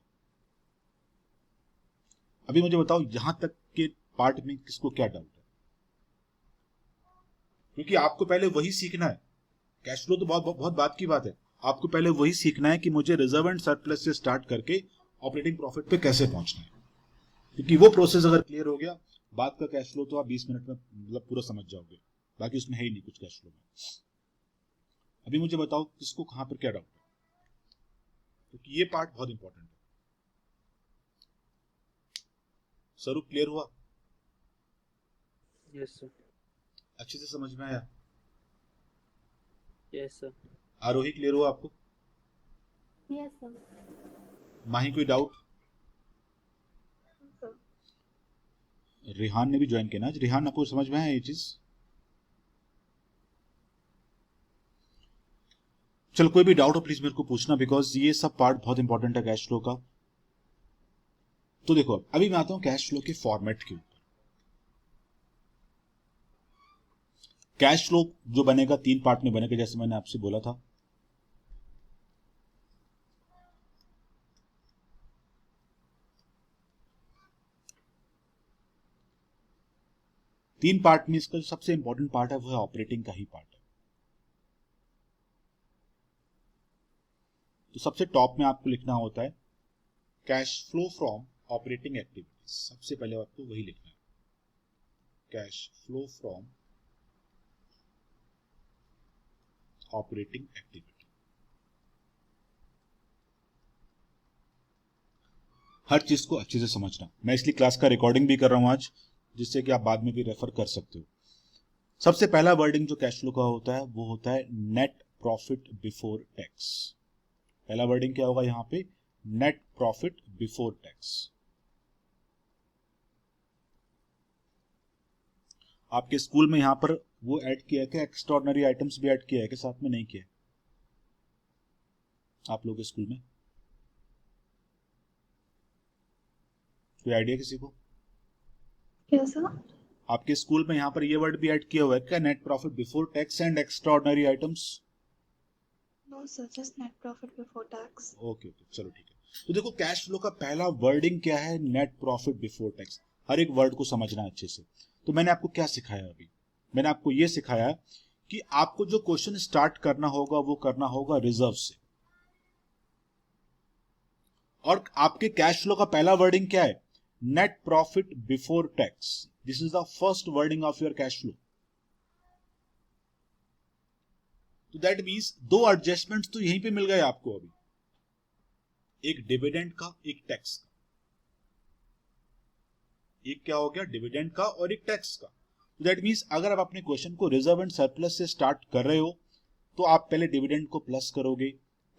अभी मुझे बताओ यहां तक के पार्ट में किसको क्या डाउट है, क्योंकि आपको पहले वही सीखना है। कैश फ्लो तो बहुत बहुत बात की बात है, आपको पहले वही सीखना है कि मुझे रिजर्व एंड सरप्लस से स्टार्ट करके ऑपरेटिंग प्रॉफिट पे कैसे पहुंचना है, क्योंकि वो प्रोसेस अगर क्लियर हो गया, बाद का कैश फ्लो तो आप 20 मिनट में मतलब पूरा समझ जाओगे, बाकी उसमें है ही नहीं कुछ कैश फ्लो में। अभी मुझे बताओ किसको कहां पर क्या डाउट है, क्योंकि ये पार्ट बहुत इंपॉर्टेंट है। स्वरूप क्लियर हुआ? Yes sir. अच्छे से समझ में आया? Yes sir. आरोही क्लियर हुआ आपको? Yes sir. माही कोई डाउट? रिहान ने भी ज्वाइन किया ना आज। रिहान, आपको समझ में आया ये चीज? चलो कोई भी डाउट हो प्लीज मेरे को पूछना, बिकॉज ये सब पार्ट बहुत इंपॉर्टेंट है कैश फ्लो का। तो देखो अभी मैं आता हूं कैश फ्लो के फॉर्मेट के ऊपर। कैश फ्लो जो बनेगा 3 पार्ट में बनेगा, जैसे मैंने आपसे बोला था। तीन पार्ट में इसका जो सबसे इंपॉर्टेंट पार्ट है वो है ऑपरेटिंग का ही पार्ट है। तो सबसे टॉप में आपको लिखना होता है cash flow from operating activities, सबसे पहले आपको वही लिखना है, cash flow from operating activity. हर चीज को अच्छे से समझना, मैं इसलिए क्लास का रिकॉर्डिंग भी कर रहा हूं आज, जिससे कि आप बाद में भी रेफर कर सकते हो। सबसे पहला वर्डिंग जो कैश फ्लो का होता है वो होता है नेट प्रॉफिट बिफोर टैक्स। पहला वर्डिंग क्या होगा यहां पे, नेट प्रॉफिट बिफोर टैक्स। आपके स्कूल में यहां पर वो ऐड किया है क्या, एक्स्ट्राऑर्डिनरी आइटम्स भी ऐड किया है कि साथ में नहीं किया है आप लोगों के स्कूल में? कोई आइडिया किसी को? कैसा? आपके स्कूल में यहां पर ये वर्ड भी ऐड किया हुआ है क्या, net profit before tax and extraordinary items? No sir, just net profit before tax. Okay okay, चलो ठीक है। तो देखो कैश फ्लो का पहला वर्डिंग क्या है, नेट प्रॉफिट बिफोर टैक्स। हर एक वर्ड को समझना अच्छे से। तो मैंने आपको क्या सिखाया अभी, मैंने आपको यह सिखाया कि आपको जो क्वेश्चन स्टार्ट करना होगा वो करना होगा रिजर्व से। और आपके कैश फ्लो का पहला वर्डिंग क्या है, net profit before tax. This is the first wording of your cash flow. तो दैट मींस 2 एडजस्टमेंट्स तो यहीं पे मिल गए आपको अभी, एक डिविडेंड का, एक टैक्स का। एक क्या हो गया, डिविडेंड का और एक टैक्स का। तो दैट मींस अगर आप अपने क्वेश्चन को रिजर्व एंड सरप्लस से स्टार्ट कर रहे हो तो आप पहले डिविडेंड को प्लस करोगे,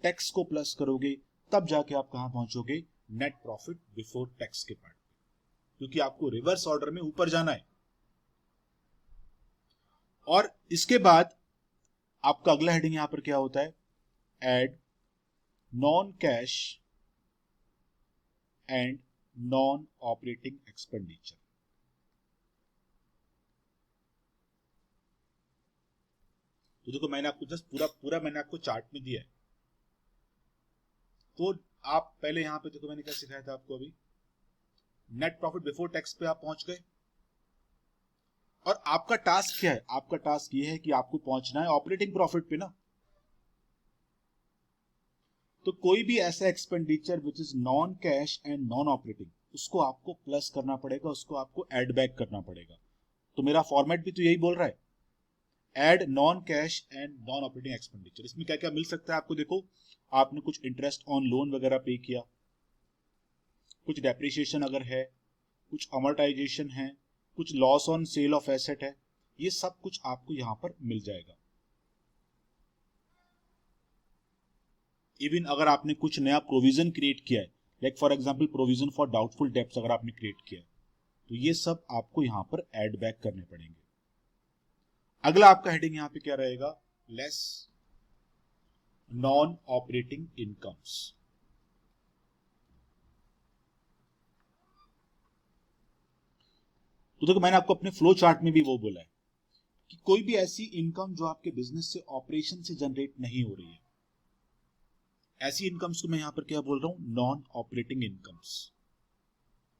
टैक्स को प्लस करोगे, तब जाके आप कहां पहुंचोगे, नेट प्रॉफिट बिफोर टैक्स के पार्ट, क्योंकि आपको रिवर्स ऑर्डर में ऊपर जाना है। और इसके बाद आपका अगला हेडिंग यहां पर क्या होता है, add non cash and non operating expenditure. तो देखो मैंने आपको जस्ट पूरा मैंने आपको चार्ट में दिया है। तो आप पहले यहां पे देखो मैंने क्या सिखाया था आपको अभी, नेट प्रॉफिट बिफोर टैक्स पे आप पहुंच गए और आपका टास्क क्या है, आपका टास्क ये है कि आपको पहुंचना है ऑपरेटिंग प्रॉफिट पे ना। तो कोई भी ऐसा expenditure which is non cash and non operating, उसको आपको प्लस करना पड़ेगा, उसको आपको ऐड बैक करना पड़ेगा। तो मेरा फॉर्मेट भी तो यही बोल रहा है, add non cash and non operating expenditure. इसमें क्या क्या मिल सकता है आपको, देखो आपने कुछ इंटरेस्ट ऑन लोन वगैरह पे किया, कुछ डेप्रिसिएशन अगर है, कुछ अमोर्टाइजेशन है, कुछ loss on sale of asset है, ये सब कुछ आपको यहां पर मिल जाएगा। इवन अगर आपने कुछ नया प्रोविजन क्रिएट किया है, like for example provision for doubtful debts अगर आपने क्रिएट किया है, तो ये सब आपको यहां पर ऐड बैक करने पड़ेंगे। अगला आपका हेडिंग यहां पे क्या रहेगा, लेस नॉन ऑपरेटिंग इनकम्स। तो देखो मैंने आपको अपने फ्लो चार्ट में भी वो बोला है कि कोई भी ऐसी इनकम जो आपके बिजनेस से ऑपरेशन से जनरेट नहीं हो रही है, ऐसी इनकम्स को मैं यहां पर क्या बोल रहा हूं, नॉन ऑपरेटिंग इनकम्स।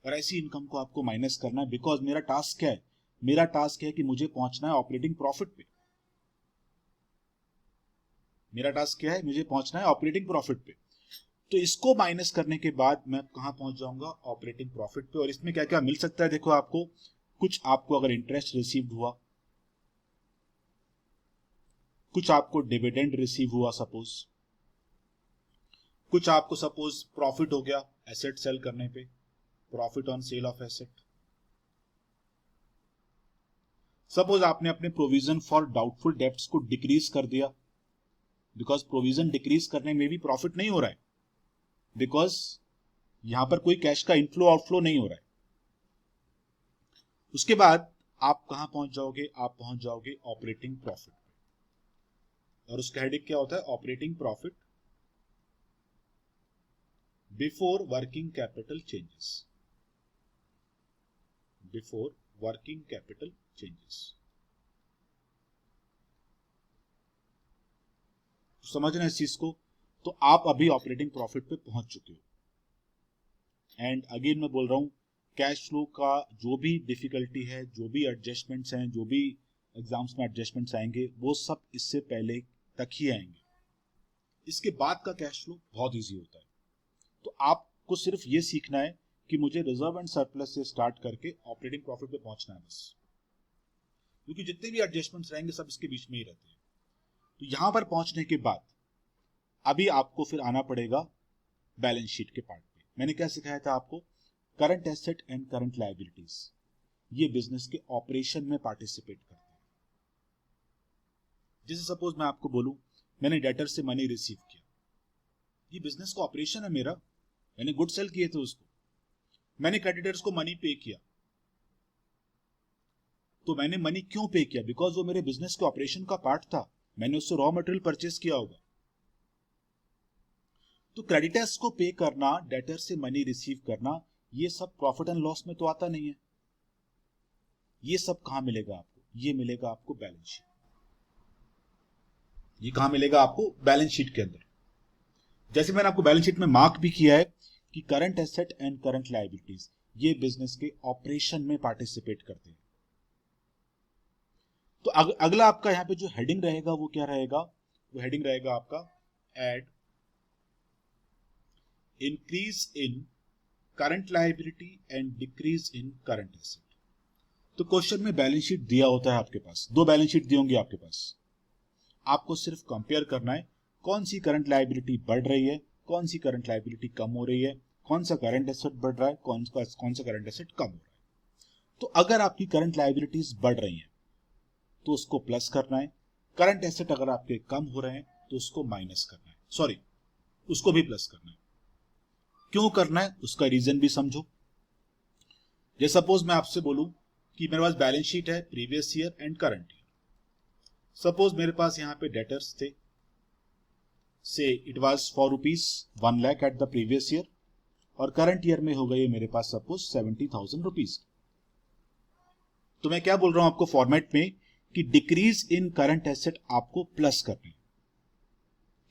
और ऐसी इनकम को आपको माइनस करना है, बिकॉज मेरा टास्क क्या है, मेरा टास्क है कि मुझे पहुंचना है ऑपरेटिंग प्रॉफिट पे। मेरा टास्क क्या है, मुझे पहुंचना है ऑपरेटिंग प्रॉफिट पे। तो इसको माइनस करने के बाद मैं कहां पहुंच जाऊंगा, ऑपरेटिंग प्रॉफिट पे। और इसमें क्या क्या मिल सकता है, देखो आपको कुछ आपको अगर इंटरेस्ट रिसीव हुआ, कुछ आपको डिविडेंड रिसीव हुआ, सपोज कुछ आपको सपोज प्रॉफिट हो गया एसेट सेल करने पे, profit on sale of asset. Suppose आपने अपने प्रोविजन फॉर डाउटफुल डेब्ट्स को डिक्रीज कर दिया, बिकॉज प्रोविजन डिक्रीज करने में भी प्रॉफिट नहीं हो रहा है, बिकॉज यहां पर कोई कैश का इनफ्लो आउटफ्लो नहीं हो रहा है। उसके बाद आप कहां पहुंच जाओगे, आप पहुंच जाओगे ऑपरेटिंग प्रॉफिट पे। और उसका हेडिंग क्या होता है, operating profit before working capital changes, before working capital changes. समझना इस चीज को। तो आप अभी ऑपरेटिंग प्रॉफिट पे पहुंच चुके हो। एंड अगेन मैं बोल रहा हूं, कैश फ्लो का जो भी डिफिकल्टी है, जो भी एडजस्टमेंट्स हैं, जो भी एग्जाम्स में एडजस्टमेंट्स आएंगे, वो सब इससे पहले तक ही आएंगे। इसके बाद का कैश फ्लो बहुत इजी होता है। तो आपको सिर्फ ये सीखना है कि मुझे रिजर्व एंड सरप्लस से स्टार्ट करके ऑपरेटिंग प्रॉफिट पे पहुंचना है बस, क्योंकि जितने भी एडजस्टमेंट्स रहेंगे सब इसके बीच में ही रहते हैं। तो यहां पर पहुंचने के बाद अभी आपको फिर आना पड़ेगा बैलेंस शीट के पार्ट पे। मैंने क्या सिखाया था आपको, current asset and current liabilities, ये बिजनेस के ऑपरेशन में पार्टिसिपेट करते हैं। जैसे सपोज मैं आपको बोलूं, मैंने डेटर से मनी रिसीव किया, ये बिजनेस का ऑपरेशन है मेरा, मैंने गुड सेल किए थे उसको। मैंने क्रेडिटर्स को मनी पे किया, तो मैंने मनी क्यों पे किया, बिकॉज वो मेरे बिजनेस के ऑपरेशन का पार्ट था, मैंने उससे रॉ मटेरियल परचेस किया होगा। तो क्रेडिटर्स को पे करना, डेटर से मनी रिसीव करना, ये सब प्रॉफिट एंड लॉस में तो आता नहीं है। ये सब कहां मिलेगा आपको, ये मिलेगा आपको बैलेंस शीट। ये कहां मिलेगा आपको, बैलेंस शीट के अंदर। जैसे मैंने आपको बैलेंस शीट में मार्क भी किया है कि current asset and current liabilities ये बिजनेस के ऑपरेशन में पार्टिसिपेट करते हैं। तो अगला आपका यहां पे जो हेडिंग रहेगा वो क्या रहेगा, वो हेडिंग रहेगा आपका add increase in current liability and decrease in current asset. तो क्वेश्चन में बैलेंस शीट दिया होता है आपके पास, दो बैलेंस शीट दी होंगी आपके पास। आपको सिर्फ कंपेयर करना है कौन सी करंट लायबिलिटी बढ़ रही है, कौन सी करंट लायबिलिटी कम हो रही है, कौन सा करंट एसेट बढ़ रहा है, कौन सा करंट एसेट कम हो रहा है। तो अगर आपकी करंट लायबिलिटीज बढ़ रही हैं तो उसको प्लस करना है, करंट एसेट अगर आपके कम हो रहे हैं तो उसको माइनस करना है, सॉरी उसको भी प्लस करना है। क्यों करना है उसका रीजन भी समझो। जैसे सपोज मैं आपसे बोलूं कि मेरे पास बैलेंस शीट है previous year and current year. Suppose मेरे पास यहां पे डेटर्स थे, से it was for ₹1 lakh at the previous year, और करंट ईयर में हो गई है मेरे पास सपोज 70,000 रुपीज। तो मैं क्या बोल रहा हूं आपको फॉर्मेट में कि डिक्रीज इन करंट एसेट आपको प्लस करने,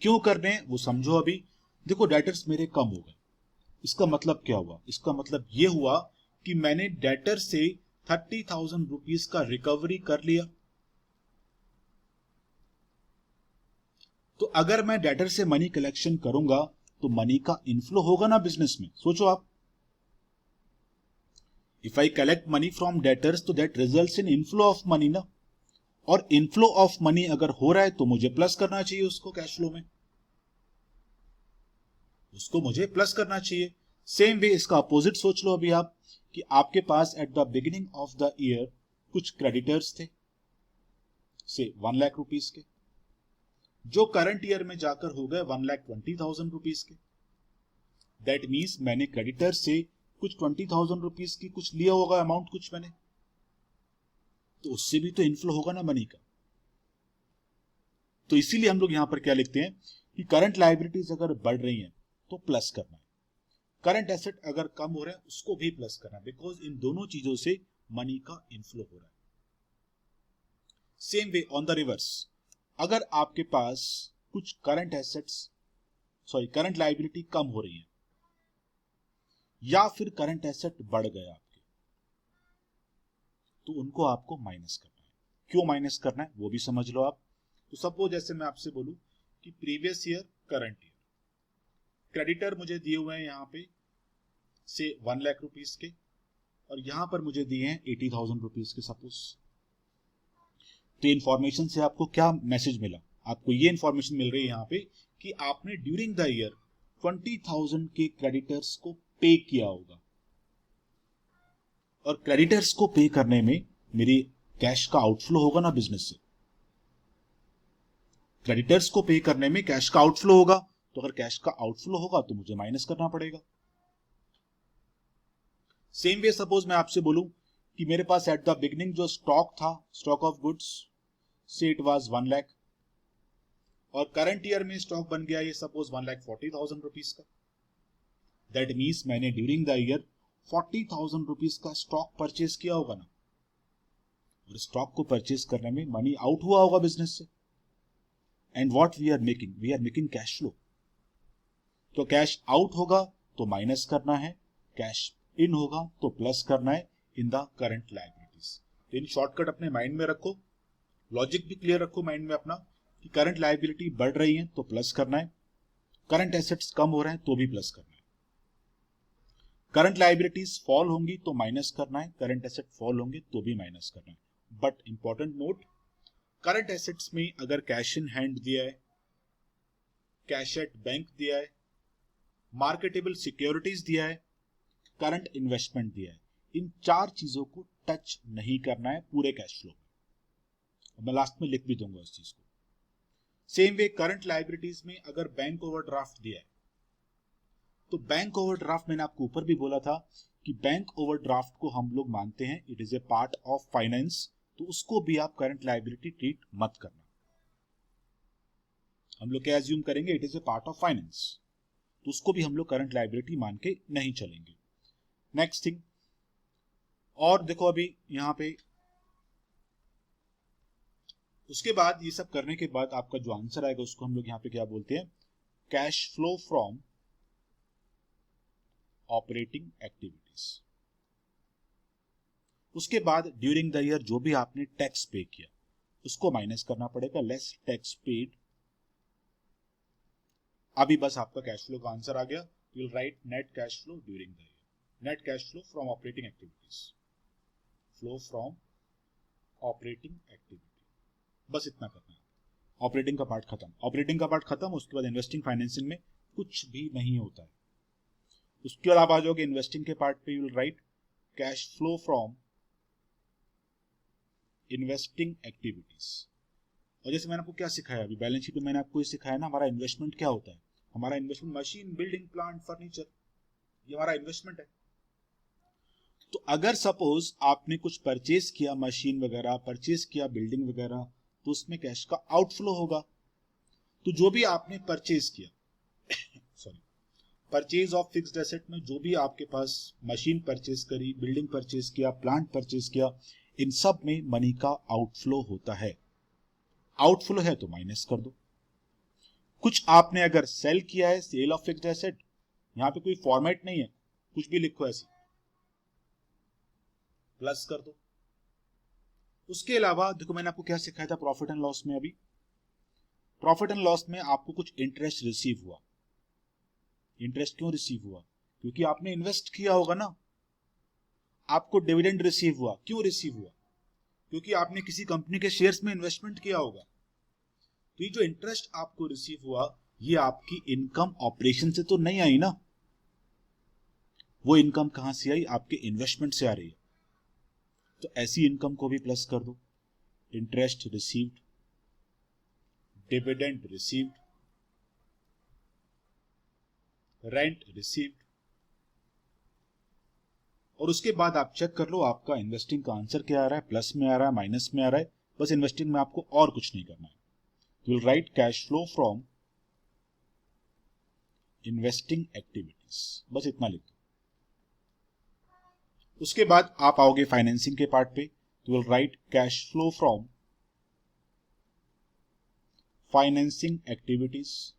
क्यों करने वो समझो। अभी देखो डेटर्स मेरे कम हो गए, इसका मतलब क्या हुआ, इसका मतलब ये हुआ कि मैंने डेटर से 30,000 रुपीज का रिकवरी कर लिया। तो अगर मैं डेटर से मनी कलेक्शन करूंगा तो मनी का इनफ्लो होगा ना बिजनेस में। सोचो आप, if I collect money from debtors तो that results in inflow of money ना, और इनफ्लो ऑफ मनी अगर हो रहा है तो मुझे प्लस करना चाहिए उसको, कैश फ्लो में उसको मुझे प्लस करना चाहिए। सेम वे इसका अपोजिट सोच लो अभी आप, कि आपके पास at the beginning of the year कुछ क्रेडिटर्स थे से 1 लाख रुपीस के, जो करंट ईयर में जाकर हो गए 1,20,000 रुपीस के। दैट मीन्स मैंने क्रेडिटर से कुछ 20,000 रुपीस की कुछ लिया होगा अमाउंट, कुछ मैंने, तो उससे भी तो इनफ्लो होगा ना मनी का। तो इसीलिए हम लोग यहां पर क्या लिखते हैं कि करंट लायबिलिटीज अगर बढ़ रही हैं तो प्लस करना है, करंट एसेट अगर कम हो रहा है उसको भी प्लस करना है, बिकॉज इन दोनों चीजों से मनी का इनफ्लो हो रहा है। Same way on the reverse, अगर आपके पास कुछ करंट एसेट्स करंट लायबिलिटी कम हो रही है या फिर करंट एसेट बढ़ गया आपके, तो उनको आपको माइनस करना है। क्यों माइनस करना है वो भी समझ लो आप। तो सपोज जैसे मैं आपसे बोलूं कि previous year current year creditor मुझे दिए हुए हैं यहां पे से 1 लाख रुपीस के, और यहां पर मुझे दिए हैं 80,000 रुपीस के सपोज। तो इंफॉर्मेशन से आपको क्या मैसेज मिला, आपको ये इंफॉर्मेशन मिल रही है यहां पे कि आपने ड्यूरिंग द ईयर 20,000 के क्रेडिटर्स को पे किया होगा, और क्रेडिटर्स को पे करने में मेरी कैश का आउटफ्लो होगा ना बिजनेस से। क्रेडिटर्स को पे करने में कैश का आउटफ्लो होगा, तो अगर कैश का आउटफ्लो होगा तो मुझे माइनस करना पड़ेगा। सेम वे सपोज मैं आपसे बोलूं कि मेरे पास एट द बिगिनिंग जो स्टॉक था, स्टॉक ऑफ गुड्स से इट वाज 1 लाख, और करंट ईयर में स्टॉक बन गया ये सपोज 1,40,000 रुपीस का। दैट मीन्स मैंने ड्यूरिंग द ईयर 40,000 रुपीस का स्टॉक परचेज किया होगा ना, और स्टॉक को परचेज करने में मनी आउट हुआ होगा बिजनेस से। And what we are making cash flow. तो कैश आउट होगा तो माइनस करना है, कैश इन होगा तो प्लस करना है in the current liabilities. In shortcut अपने माइंड में रखो, लॉजिक भी क्लियर रखो माइंड में अपना कि करंट लायबिलिटी बढ़ रही है तो प्लस करना है, करंट एसेट्स कम हो रहे हैं तो भी प्लस करना है, करंट लायबिलिटीज फॉल होंगी तो माइनस करना है, करंट एसेट फॉल होंगे तो भी माइनस करना है। But important note, current assets में अगर कैश इन हैंड दिया है, कैश एट बैंक दिया है, मार्केटेबल सिक्योरिटीज दिया है, करंट इन्वेस्टमेंट दिया है, इन 4 चीजों को टच नहीं करना है पूरे कैश फ्लो में। मैं लास्ट में लिख भी दूंगा इस चीज को। सेम वे करंट लायबिलिटीज में अगर बैंक ओवरड्राफ्ट दिया है, तो बैंक ओवरड्राफ्ट मैंने आपको ऊपर भी बोला था कि बैंक ओवरड्राफ्ट को हम लोग मानते हैं it is a part of finance, तो उसको भी आप करंट लायबिलिटी ट्रीट मत करना। हम लोग क्या एज्यूम करेंगे, it is a part of finance, तो उसको भी हम लोग करंट लायबिलिटी मान के नहीं चलेंगे। नेक्स्ट थिंग, और देखो अभी यहां पे उसके बाद ये सब करने के बाद आपका जो आंसर आएगा उसको हम लोग यहां पे क्या बोलते हैं, cash flow from operating activities. उसके बाद ड्यूरिंग द ईयर जो भी आपने टैक्स पे किया उसको माइनस करना पड़ेगा, लेस टैक्स पेड। अभी बस आपका कैश फ्लो का आंसर आ गया। You will write net cash flow during the year, net cash flow from operating activities, flow from operating activity, बस इतना करना है। ऑपरेटिंग का पार्ट खत्म, ऑपरेटिंग का पार्ट खत्म, उसके बाद इन्वेस्टिंग फाइनेंसिंग में कुछ भी नहीं होता है। उसके बाद आप आ जाओगे इन्वेस्टिंग के पार्ट पे, you will write cash flow from investing activities. और जैसे मैंने आपको क्या सिखाया, अभी बैलेंस शीट में मैंने आपको ये सिखाया ना, हमारा इन्वेस्टमेंट क्या होता है, हमारा investment machine, building, plant, furniture, ये हमारा इन्वेस्टमेंट है। तो अगर सपोज आपने कुछ परचेज किया, मशीन वगैरह परचेज किया, बिल्डिंग वगैरह, तो उसमें कैश का आउटफ्लो होगा। तो जो भी आपने परचेज किया sorry purchase of fixed asset में जो भी आपके पास मशीन परचेज करी, बिल्डिंग परचेज किया, प्लांट परचेज किया, इन सब में मनी का आउटफ्लो होता है। आउटफ्लो है तो माइनस कर दो। कुछ आपने अगर सेल किया है, सेल ऑफ फिक्स्ड एसेट, यहां पे कोई फॉर्मेट नहीं है, कुछ भी लिखो ऐसे, प्लस कर दो। उसके अलावा देखो मैंने आपको क्या सिखाया था प्रॉफिट एंड लॉस में, अभी प्रॉफिट एंड लॉस में आपको कुछ इंटरेस्ट रिसीव हुआ। इंटरेस्ट क्यों रिसीव हुआ? क्योंकि आपने इन्वेस्ट किया होगा ना। आपको डिविडेंड रिसीव हुआ, क्यों रिसीव हुआ? क्योंकि आपने किसी कंपनी के शेयर्स में इन्वेस्टमेंट किया होगा। तो ये जो इंटरेस्ट आपको रिसीव हुआ, ये आपकी इनकम ऑपरेशन से तो नहीं आई ना। वो इनकम कहां से आई? आपके इन्वेस्टमेंट से आ रही है। तो ऐसी इनकम को भी प्लस कर दो। Interest received, dividend received, rent received, और उसके बाद आप चेक कर लो आपका इन्वेस्टिंग का आंसर क्या आ रहा है, प्लस में आ रहा है, माइनस में आ रहा है। बस इन्वेस्टिंग में आपको और कुछ नहीं करना है। You will write cash flow from investing activities, बस इतना लिख दो। उसके बाद आप आओगे फाइनेंसिंग के पार्ट पे। You will write cash flow from financing activities.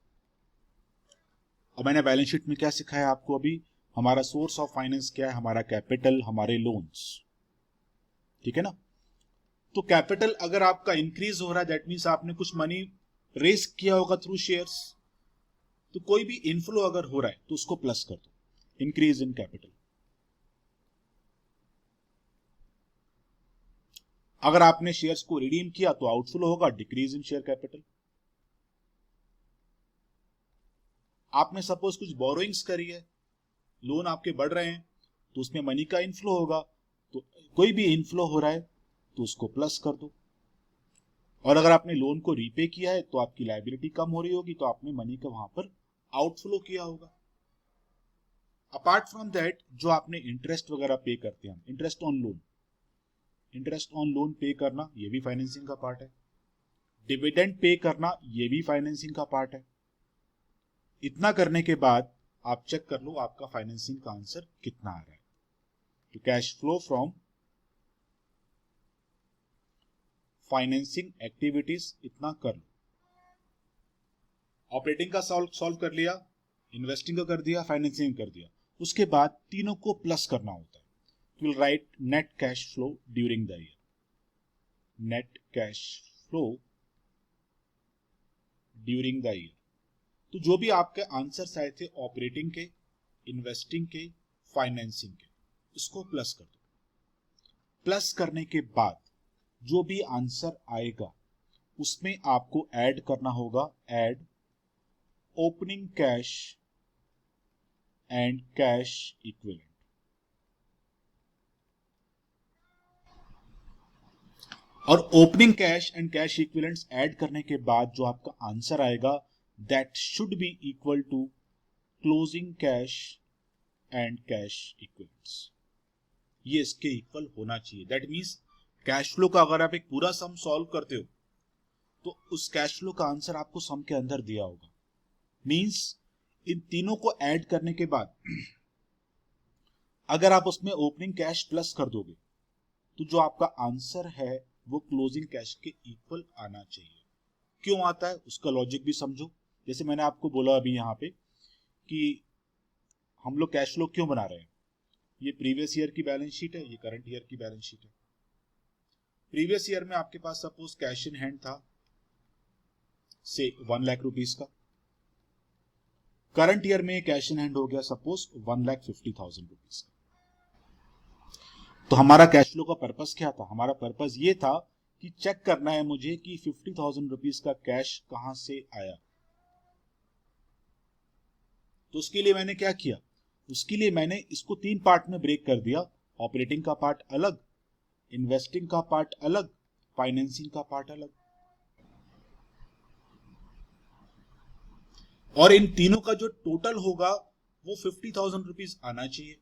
और मैंने बैलेंस शीट में क्या सिखाया आपको अभी? हमारा सोर्स ऑफ फाइनेंस क्या है? हमारा कैपिटल, हमारे लोन्स, ठीक है ना। तो कैपिटल अगर आपका इंक्रीज हो रहा है, दैट मीन्स आपने कुछ मनी रेस किया होगा थ्रू शेयर्स। तो कोई भी इनफ्लो अगर हो रहा है तो उसको प्लस कर दो, इंक्रीज इन कैपिटल। अगर आपने शेयर्स को रिडीम किया तो आउटफ्लो होगा, डिक्रीज इन शेयर कैपिटल। आपने सपोज कुछ बोरोइंग्स करी है, लोन आपके बढ़ रहे हैं, तो उसमें मनी का इनफ्लो होगा। तो कोई भी इनफ्लो हो रहा है तो उसको प्लस कर दो। और अगर आपने लोन को रीपे किया है तो आपकी लायबिलिटी कम हो रही होगी, तो आपने मनी का वहां पर आउटफ्लो किया होगा। अपार्ट फ्रॉम दैट, जो आपने इंटरेस्ट वगैरह पे करते हैं, interest on loan, interest on loan पे करना, ये भी फाइनेंसिंग का पार्ट है। डिविडेंड पे करना, ये भी फाइनेंसिंग का पार्ट है। इतना करने के बाद आप चेक कर लो आपका फाइनेंसिंग का आंसर कितना आ रहा है। तो cash flow from financing activities इतना कर लो। ऑपरेटिंग का सॉल्व कर लिया, इन्वेस्टिंग का कर दिया, फाइनेंसिंग कर दिया। उसके बाद तीनों को प्लस करना होता है। You will write net cash flow during the year. Net cash flow during the year. तो जो भी आपके आंसर्स आए थे ऑपरेटिंग के, इन्वेस्टिंग के, फाइनेंसिंग के, इसको प्लस कर दो। प्लस करने के बाद जो भी आंसर आएगा उसमें आपको ऐड करना होगा, add opening cash and cash equivalent. और opening cash and cash equivalents add करने के बाद जो आपका आंसर आएगा, that should be equal to closing cash and cash equivalents. ये इसके इक्वल होना चाहिए। दैट मींस कैश फ्लो का अगर आप एक पूरा सम सॉल्व करते हो तो उस कैश फ्लो का आंसर आपको सम के अंदर दिया होगा। मींस इन तीनों को ऐड करने के बाद अगर आप उसमें ओपनिंग कैश प्लस कर दोगे तो जो आपका आंसर है वो क्लोजिंग कैश के इक्वल आना चाहिए। क्यों आता है उसका लॉजिक भी समझो। जैसे मैंने आपको बोला अभी यहाँ पे कि हम लोग कैश फ्लो क्यों बना रहे हैं। ये प्रीवियस ईयर की बैलेंस शीट है, ये करंट ईयर की बैलेंस शीट है। प्रीवियस ईयर में आपके पास सपोज कैश इन हैंड था से 1 लाख रुपीस का। करंट ईयर में कैश इन हैंड हो गया सपोज 1,50,000 रुपीस का। तो हमारा कैश फ्लो का पर्पस क्या था? हमारा पर्पस ये था कि चेक करना है मुझे कि 50,000 रुपीस का कैश कहां से आया। तो उसके लिए मैंने क्या किया? उसके लिए मैंने इसको 3 पार्ट में ब्रेक कर दिया। ऑपरेटिंग का पार्ट अलग, इन्वेस्टिंग का पार्ट अलग, फाइनेंसिंग का पार्ट अलग। और इन तीनों का जो टोटल होगा वो 50,000 रुपीस आना चाहिए।